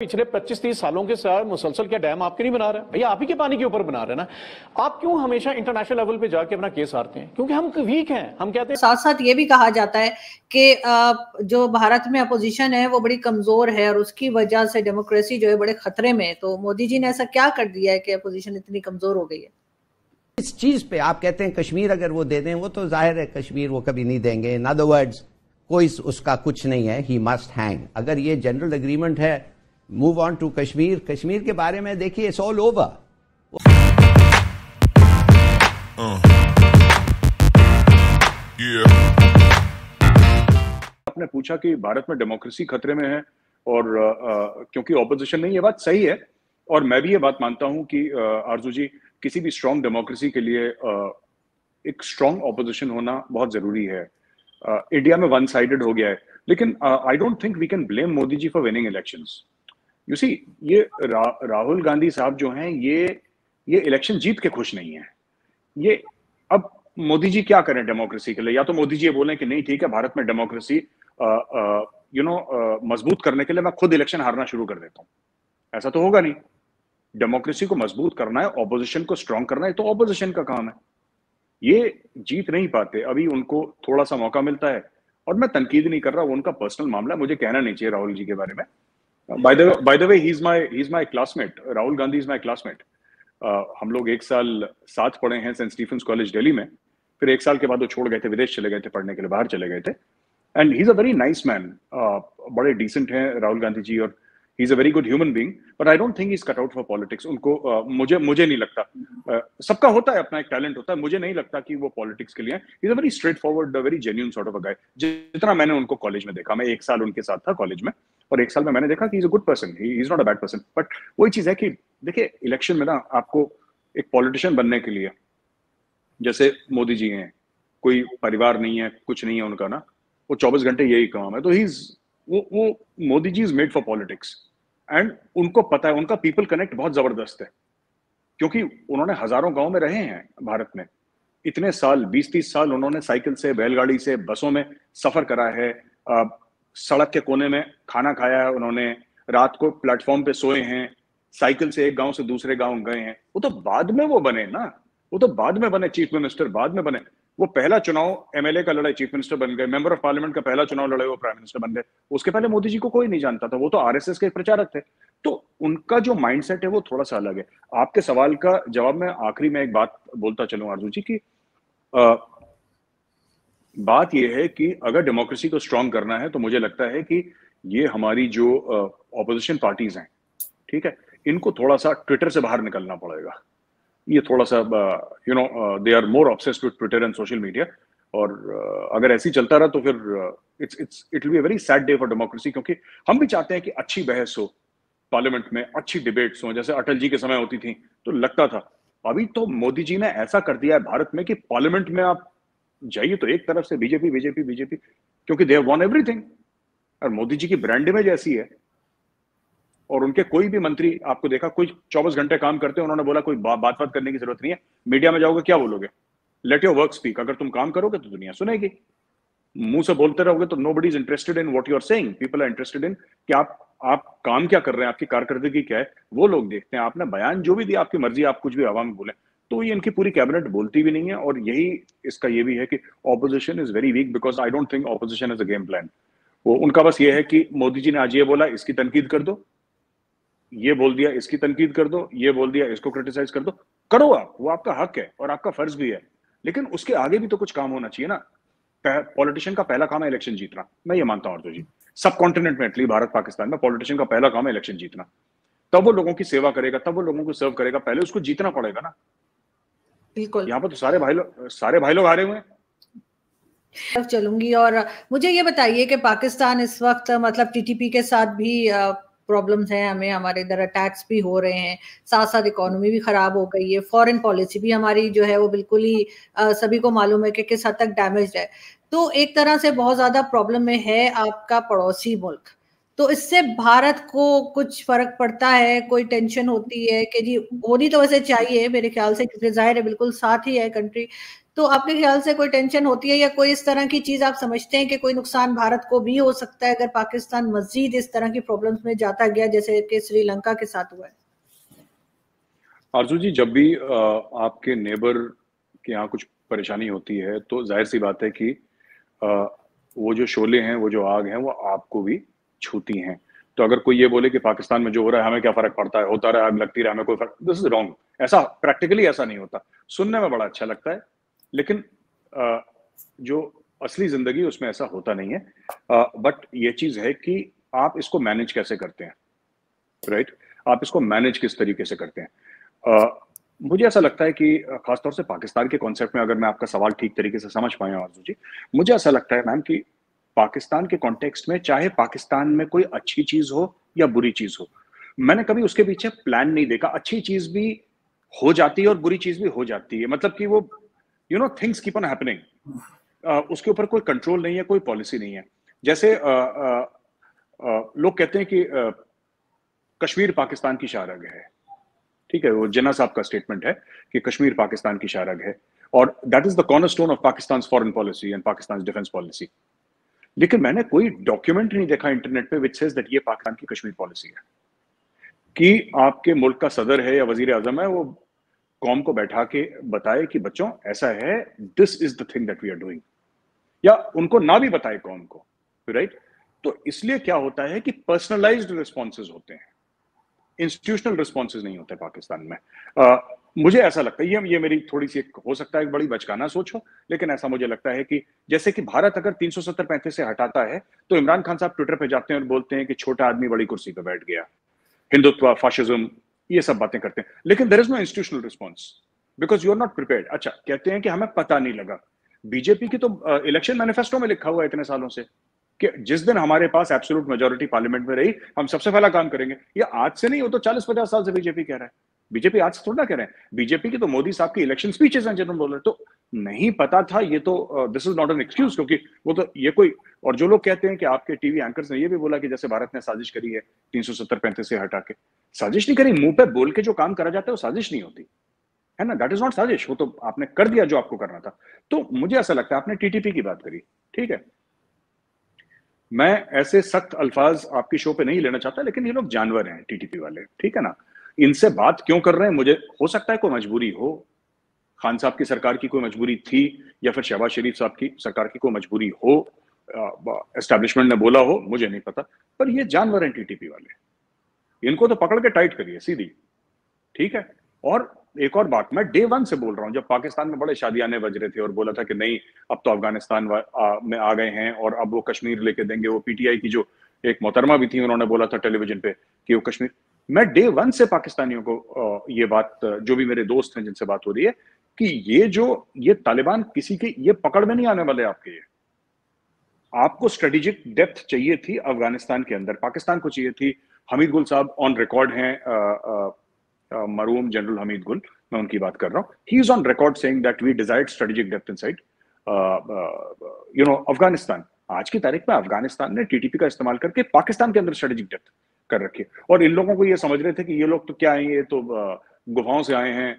पिछले 25-30 सालों के साथ मुसलसल क्या डैम आपके नहीं बना रहे भैया, आप ही के पानी के ऊपर बना रहे ना। आप क्यों हमेशा इंटरनेशनल लेवल पे जाके अपना केस हारते हैं? क्योंकि हम वीक हैं। हम कहते हैं, साथ साथ ये भी कहा जाता है कि जो भारत में अपोजिशन है वो बड़ी कमजोर है और उसकी वजह से डेमोक्रेसी जो है बड़े खतरे में है। तो मोदी जी ने ऐसा क्या कर दिया है कि अपोजिशन इतनी कमजोर हो गई है? इस चीज पे आप कहते हैं कश्मीर अगर वो दे दें, वो तो जाहिर है कश्मीर वो कभी नहीं देंगे। इन अदर वर्ड्स कोई उसका कुछ नहीं है, ही मस्ट हैंग। अगर ये जनरल एग्रीमेंट है, move on to Kashmir. Kashmir के बारे में देखिए, इट्स ऑल ओवर। आपने पूछा कि भारत में डेमोक्रेसी खतरे में है और क्योंकि ऑपोजिशन नहीं, ये बात सही है और मैं भी ये बात मानता हूं कि आरजू जी, किसी भी स्ट्रांग डेमोक्रेसी के लिए एक स्ट्रांग ऑपोजिशन होना बहुत जरूरी है। इंडिया में वन साइडेड हो गया है, लेकिन I don't think we can blame Modi ji for winning elections. You see, ये राहुल गांधी साहब जो हैं, ये इलेक्शन जीत के खुश नहीं है। ये अब मोदी जी क्या करें डेमोक्रेसी के लिए? या तो मोदी जी ये बोलें कि नहीं ठीक है, भारत में डेमोक्रेसी मजबूत करने के लिए मैं खुद इलेक्शन हारना शुरू कर देता हूं। ऐसा तो होगा नहीं। डेमोक्रेसी को मजबूत करना है, ऑपोजिशन को स्ट्रांग करना है, तो ऑपोजिशन का काम है। ये जीत नहीं पाते, अभी उनको थोड़ा सा मौका मिलता है। और मैं तनकीद नहीं कर रहा, वो उनका पर्सनल मामला है, मुझे कहना नहीं चाहिए राहुल जी के बारे में। By the way, he is my classmate. Rahul Gandhi is my classmate. हम लोग एक साल साथ पढ़े हैं सेंट स्टीफेंस कॉलेज दिल्ली में। फिर एक साल के बाद वो छोड़ गए थे, विदेश चले गए थे पढ़ने के लिए, बाहर चले गए थे। And he is a very nice man. बड़े डिसेंट हैं राहुल गांधी जी, और ही is a very good human being. But I don't think he is cut out for politics. उनको मुझे नहीं लगता। सबका होता है, अपना एक टैलेंट होता है, मुझे नहीं लगता कि वो पॉलिटिक्स के लिए है। He is a very straightforward, very genuine sort of a guy. जितना मैंने उनको कॉलेज में देखा, मैं एक साल उनके साथ था कॉलेज में, और एक साल में मैंने देखा कि ही is a good person, he is not a bad person. But वही चीज है कि देखिए, इलेक्शन में ना आपको एक पॉलिटिशियन बनने के लिए, जैसे मोदी जी हैं, कोई परिवार नहीं है, कुछ नहीं है उनका ना, वो 24 घंटे यही काम है। तो वो Modi ji is made for politics. And उनको पता है, उनका पीपल कनेक्ट बहुत जबरदस्त है, क्योंकि उन्होंने हजारों गांव में रहे हैं भारत में। इतने साल, 20-30 साल उन्होंने साइकिल से, बैलगाड़ी से, बसों में सफर करा है। सड़क के कोने में खाना खाया है उन्होंने, रात को प्लेटफॉर्म पे सोए हैं, साइकिल से एक गांव से दूसरे गांव गए हैं। वो तो बाद में वो बने ना, वो तो बाद में बने चीफ मिनिस्टर, बाद में बने। वो पहला चुनाव एमएलए का लड़े, चीफ मिनिस्टर बन गए। मेंबर ऑफ पार्लियामेंट का पहला चुनाव लड़े, वो प्राइम मिनिस्टर बन गए। उसके पहले मोदी जी को कोई नहीं जानता था, वो तो आरएसएस के प्रचारक थे। तो उनका जो माइंडसेट है वो थोड़ा सा अलग है। आपके सवाल का जवाब में आखिरी में एक बात बोलता चलूं आरजू जी की, बात यह है कि अगर डेमोक्रेसी को स्ट्रांग करना है, तो मुझे लगता है कि ये हमारी जो ऑपोजिशन पार्टीज हैं, ठीक है, इनको थोड़ा सा ट्विटर से बाहर निकलना पड़ेगा। ये थोड़ा सा they are more obsessed with Twitter and social media. और अगर ऐसे ही चलता रहा तो फिर it will be a very sad day for democracy. क्योंकि हम भी चाहते हैं कि अच्छी बहस हो पार्लियामेंट में, अच्छी डिबेट्स हो, जैसे अटल जी के समय होती थी तो लगता था। अभी तो मोदी जी ने ऐसा कर दिया है भारत में कि पार्लियामेंट में आप जाइए तो एक तरफ से बीजेपी बीजेपी बीजेपी, क्योंकि दे हैव वॉन एवरीथिंग। और मोदी जी की ब्रांड इमेज ऐसी है, और उनके कोई भी मंत्री आपको देखा, कोई 24 घंटे काम करते हैं, उन्होंने बोला कोई बात करने की जरूरत नहीं है। मीडिया में जाओगे क्या बोलोगे? Let your work speak. अगर तुम काम करोगे तो दुनिया सुनेगी। मुंह से बोलते रहोगे तो nobody is interested in what you are saying. People are interested in कि आप काम क्या कर रहे हैं, आपकी कारकर्दगी क्या है, वो लोग देखते हैं। आपने बयान जो भी दिया, आपकी मर्जी, आप कुछ भी आवाम में बोले। तो ये इनकी पूरी कैबिनेट बोलती भी नहीं है, और यही इसका ये भी है कि opposition is very weak, because I don't think opposition is a game plan. वो उनका बस ये है कि मोदी जी ने आज ये बोला, इसकी तनकीद कर दो, ये बोल दिया इसकी तनकीद कर दो, ये बोल दिया इसको क्रिटिसाइज कर दो। करो आप, वो आपका हक है और आपका फर्ज भी है, लेकिन उसके आगे भी तो कुछ काम होना चाहिए ना। पॉलिटिशियन का पहला काम है इलेक्शन जीतना, मैं ये मानता हूं जी। सब कॉन्टिनेंट में, एटलीस्ट भारत पाकिस्तान में, पॉलिटिशियन का पहला काम है इलेक्शन जीतना। तब वो लोगों की सेवा करेगा, तब वो लोगों को सर्व करेगा, पहले उसको जीतना पड़ेगा ना। बिल्कुल। यहाँ पर तो सारे भाई लोग हारे हुए हैं। चलूंगी, और मुझे ये बताइए कि पाकिस्तान इस वक्त मतलब टीटीपी के साथ भी प्रॉब्लम्स हैं, हमें हमारे इधर अटैक्स भी हो रहे हैं, साथ साथ इकोनॉमी भी खराब हो गई है, फॉरेन पॉलिसी भी हमारी जो है वो बिल्कुल ही सभी को मालूम है कि किस हद तक डैमेज है। तो एक तरह से बहुत ज्यादा प्रॉब्लम में है आपका पड़ोसी मुल्क। तो इससे भारत को कुछ फर्क पड़ता है, कोई टेंशन होती है कि जी होनी तो वैसे चाहिए मेरे ख्याल से, क्योंकि जाहिर है बिल्कुल साथ ही है कंट्री। तो आपके ख्याल से कोई टेंशन होती है या कोई इस तरह की चीज आप समझते हैं कि कोई नुकसान भारत को भी हो सकता है अगर पाकिस्तान मजीद इस तरह की प्रॉब्लम्स में जाता गया जैसे कि श्रीलंका के साथ हुआ है? आरजू जी, जब भी आपके नेबर के यहाँ कुछ परेशानी होती है तो जाहिर सी बात है कि वो जो शोले हैं, वो जो आग हैं, वो आपको भी छूती हैं। तो अगर कोई ये बोले कि पाकिस्तान में जो हो रहा है हमें क्या फर्क पड़ता है, होता रहा, आग लगती रहा, हमें कोई फर्क, दिस इज रॉन्ग। ऐसा प्रैक्टिकली ऐसा नहीं होता। सुनने में बड़ा अच्छा लगता है, लेकिन जो असली जिंदगी उसमें ऐसा होता नहीं है। बट ये चीज है कि आप इसको मैनेज कैसे करते हैं, राइट? आप इसको मैनेज किस तरीके से करते हैं। मुझे ऐसा लगता है कि खासतौर से पाकिस्तान के कॉन्सेप्ट में, अगर मैं आपका सवाल ठीक तरीके से समझ पाया आरजू जी, मुझे ऐसा लगता है मैम कि पाकिस्तान के कॉन्टेक्स्ट में, चाहे पाकिस्तान में कोई अच्छी चीज हो या बुरी चीज हो, मैंने कभी उसके पीछे प्लान नहीं देखा। अच्छी चीज भी हो जाती है और बुरी चीज भी हो जाती है, मतलब कि वो थिंग्स कीप ऑन हैपनिंग। उसके ऊपर कोई कंट्रोल नहीं है, कोई पॉलिसी नहीं है। जैसे लोग कहते हैं कि कश्मीर पाकिस्तान की शाहरग है, ठीक है, वो जिन्ना साहब का स्टेटमेंट है कि कश्मीर पाकिस्तान की शाहरग है, और that is the cornerstone of Pakistan foreign policy and Pakistan defence policy. लेकिन मैंने कोई डॉक्यूमेंट नहीं देखा इंटरनेट पे विच सेज दैट ये पाकिस्तान की कश्मीर पॉलिसी है, कि आपके मुल्क का सदर है या वजीर आजम है, वो कौम को बैठा के बताए कि बच्चों ऐसा है, this is the thing that we are doing, या उनको ना भी बताए कौम को, राइट? तो इसलिए क्या होता है कि पर्सनलाइज्ड रिस्पॉन्सेज होते हैं, इंस्टीट्यूशनल रिस्पॉन्सेज नहीं होते पाकिस्तान में। मुझे ऐसा लगता है, ये मेरी थोड़ी सी हो सकता है बड़ी बचकाना सोच हो, लेकिन ऐसा मुझे लगता है कि जैसे कि भारत अगर 370-35 से हटाता है तो इमरान खान साहब ट्विटर पे जाते हैं और बोलते हैं कि छोटा आदमी बड़ी कुर्सी पे बैठ गया, हिंदुत्व, फाशिज्म, ये सब बातें करते हैं, लेकिन there is no institutional response because you are not prepared. अच्छा, कहते हैं कि हमें पता नहीं लगा। बीजेपी की तो इलेक्शन मैनिफेस्टो में लिखा हुआ है इतने सालों से कि जिस दिन हमारे पास एब्सोल्यूट मेजोरिटी पार्लियामेंट में रही, हम सबसे पहला काम करेंगे। ये आज से नहीं, वो तो 40-50 साल से बीजेपी कह रहा है। बीजेपी आज से थोड़ा कह रहे हैं, बीजेपी की तो मोदी साहब की इलेक्शन स्पीचेस हैं जिन्होंने बोल रहे, तो नहीं पता था ये तो this is not an excuse, क्योंकि वो तो ये कोई, और जो लोग कहते हैं कि आपके टीवी एंकर्स ने ये भी बोला कि जैसे भारत ने साजिश करी है 370-35 से हटा के, साजिश नहीं करी, मुंह पे बोल के जो काम करा जाता है वो साजिश नहीं होती है ना, दैट इज नॉट साजिश, वो तो आपने कर दिया जो आपको करना था। तो मुझे ऐसा लगता है, आपने टीटीपी की बात करी, ठीक है, मैं ऐसे सख्त अल्फाज आपकी शो पे नहीं लेना चाहता, लेकिन ये लोग जानवर हैं टीटीपी वाले, ठीक है ना, इनसे बात क्यों कर रहे हैं? मुझे हो सकता है कोई मजबूरी हो, खान साहब की सरकार की कोई मजबूरी थी, या फिर शहबाज शरीफ साहब की सरकार की कोई मजबूरी हो, एस्टैब्लिशमेंट ने बोला हो, मुझे नहीं पता, पर ये जानवर हैं टीटीपी वाले, इनको तो पकड़ के टाइट करिए सीधी, ठीक है। और एक और बात, मैं डे 1 से बोल रहा हूं, जब पाकिस्तान में बड़े शादियाने बज रहे थे और बोला था कि नहीं अब तो अफगानिस्तान में आ गए हैं और अब वो कश्मीर लेके देंगे, वो पीटीआई की जो एक मोहतरमा भी थी, उन्होंने बोला था टेलीविजन पे कि वो कश्मीर, मैं डे 1 से पाकिस्तानियों को ये बात, जो भी मेरे दोस्त हैं जिनसे बात हो रही है, कि ये तालिबान किसी की ये पकड़ में नहीं आने वाले आपके। ये आपको स्ट्रेटेजिक डेप्थ चाहिए थी अफगानिस्तान के अंदर, पाकिस्तान को चाहिए थी। हमीद गुल साहब ऑन रिकॉर्ड हैं, मरहूम जनरल हमीद गुल, मैं उनकी बात कर रहा हूँ, he is on record saying that we desired strategic depth inside Afghanistan. आज की तारीख में अफगानिस्तान ने टीटीपी का इस्तेमाल करके पाकिस्तान के अंदर स्ट्रेटेजिक डेप्थ कर रखी है, और इन लोगों को ये समझ रहे थे कि ये लोग तो क्या है, ये तो गुफाओं से आए हैं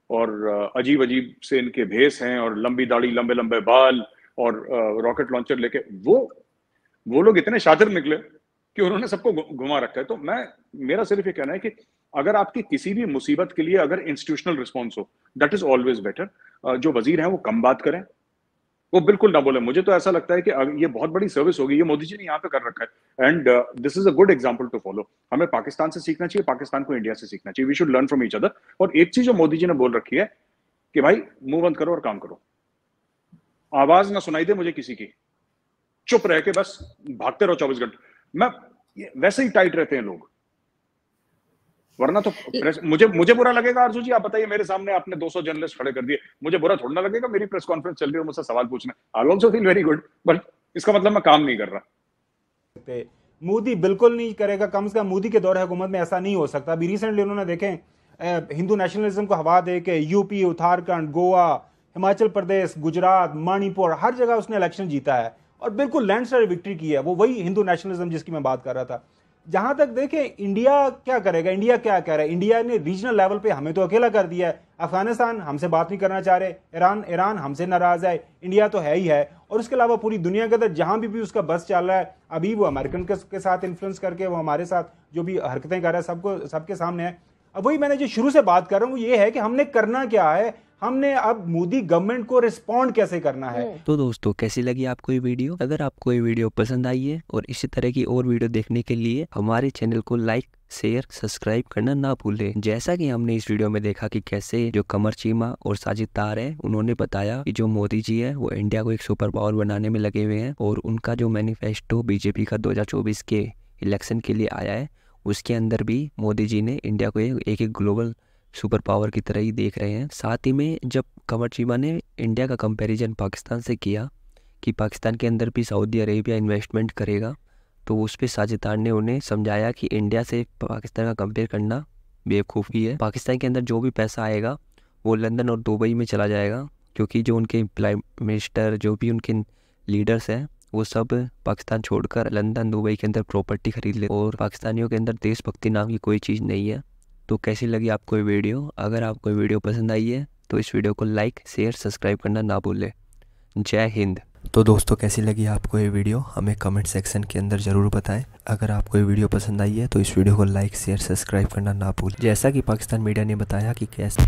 और अजीब अजीब से इनके भेस हैं और लंबी दाढ़ी, लंबे लंबे बाल और रॉकेट लॉन्चर लेके, वो लोग इतने शातिर निकले कि उन्होंने सबको घुमा रखा है। तो मेरा सिर्फ ये कहना है कि अगर आपकी किसी भी मुसीबत के लिए अगर इंस्टीट्यूशनल रिस्पॉन्स हो, दैट इज ऑलवेज बेटर। जो वजीर हैं वो कम बात करें, वो बिल्कुल ना बोले। मुझे तो ऐसा लगता है कि ये बहुत बड़ी सर्विस होगी, ये मोदी जी ने यहाँ पे कर रखा है, and this is a good example to follow. हमें पाकिस्तान से सीखना चाहिए, पाकिस्तान को इंडिया से सीखना चाहिए, we should learn from each other. और एक चीज जो मोदी जी ने बोल रखी है कि भाई मुंह बंद करो और काम करो, आवाज ना सुनाई दे मुझे किसी की, चुप रह के बस भागते रहो 24 घंटे। वैसे ही टाइट रहते हैं लोग, वरना तो मुझे बुरा लगेगा। आरजू जी आप बताइए, मेरे सामने आपने 200 जर्नलिस्ट खड़े कर दिए, मुझे बुरा थोड़ा ना लगेगा, मेरी प्रेस कॉन्फ्रेंस चल रही है, मुझसे सवाल पूछना, I will also feel very good, but इसका मतलब मैं काम नहीं कर रहा। मोदी बिल्कुल नहीं करेगा, कम से कम मोदी के दौर हुकूमत में ऐसा नहीं हो सकता। अभी रिसेंटली उन्होंने देखें हिंदू नेशनलिज्म को हवा दे के यूपी, उत्तराखंड, गोवा, हिमाचल प्रदेश, गुजरात, मणिपुर, हर जगह उसने इलेक्शन जीता है और बिल्कुल लैंडस्लाइड विक्ट्री की है। वो वही हिंदू नेशनलिज्म जिसकी मैं बात कर रहा था। जहां तक देखें इंडिया क्या करेगा, इंडिया क्या कह रहा है, इंडिया ने रीजनल लेवल पे हमें तो अकेला कर दिया है। अफगानिस्तान हमसे बात नहीं करना चाह रहे, ईरान हमसे नाराज है, इंडिया तो है ही है। और उसके अलावा पूरी दुनिया के अंदर जहां भी उसका बस चल रहा है, अभी वो अमेरिकन के साथ इन्फ्लुएंस करके वो हमारे साथ जो भी हरकतें कर रहा है सबके सामने है। अब वही मैंने जो शुरू से बात कर रहा हूँ ये है कि हमने करना क्या है, हमने अब मोदी गवर्नमेंट को रिस्पॉन्ड कैसे करना है। तो दोस्तों कैसी लगी आपको ये वीडियो? अगर आपको ये वीडियो पसंद आई है और इसी तरह की और वीडियो देखने के लिए हमारे चैनल को लाइक शेयर सब्सक्राइब करना ना भूलें। जैसा कि हमने इस वीडियो में देखा कि कैसे जो कमर चीमा और साजिद तार है उन्होंने बताया कि जो मोदी जी है वो इंडिया को एक सुपर पावर बनाने में लगे हुए हैं और उनका जो मैनिफेस्टो बीजेपी का 2024 के इलेक्शन के लिए आया है उसके अंदर भी मोदी जी ने इंडिया को एक ग्लोबल सुपर पावर की तरह ही देख रहे हैं। साथ ही में जब कमर चीमा ने इंडिया का कंपैरिजन पाकिस्तान से किया कि पाकिस्तान के अंदर भी सऊदी अरेबिया इन्वेस्टमेंट करेगा, तो उस पर साजिद तार ने उन्हें समझाया कि इंडिया से पाकिस्तान का कंपेयर करना बेवकूफ़ी है। पाकिस्तान के अंदर जो भी पैसा आएगा वो लंदन और दुबई में चला जाएगा, क्योंकि जो उनके प्राइम मिनिस्टर जो भी उनके लीडर्स हैं वो सब पाकिस्तान छोड़कर लंदन दुबई के अंदर प्रॉपर्टी खरीद ले और पाकिस्तानियों के अंदर देशभक्ति नाम की कोई चीज़ नहीं है। तो कैसी लगी आपको ये वीडियो? अगर आपको ये वीडियो पसंद आई है तो इस वीडियो को लाइक शेयर सब्सक्राइब करना ना भूलें। जय हिंद। तो दोस्तों कैसी लगी आपको ये वीडियो हमें कमेंट सेक्शन के अंदर ज़रूर बताएं। अगर आपको ये वीडियो पसंद आई है तो इस वीडियो को लाइक शेयर सब्सक्राइब करना ना भूलें। जैसा कि पाकिस्तान मीडिया ने बताया कि कैसे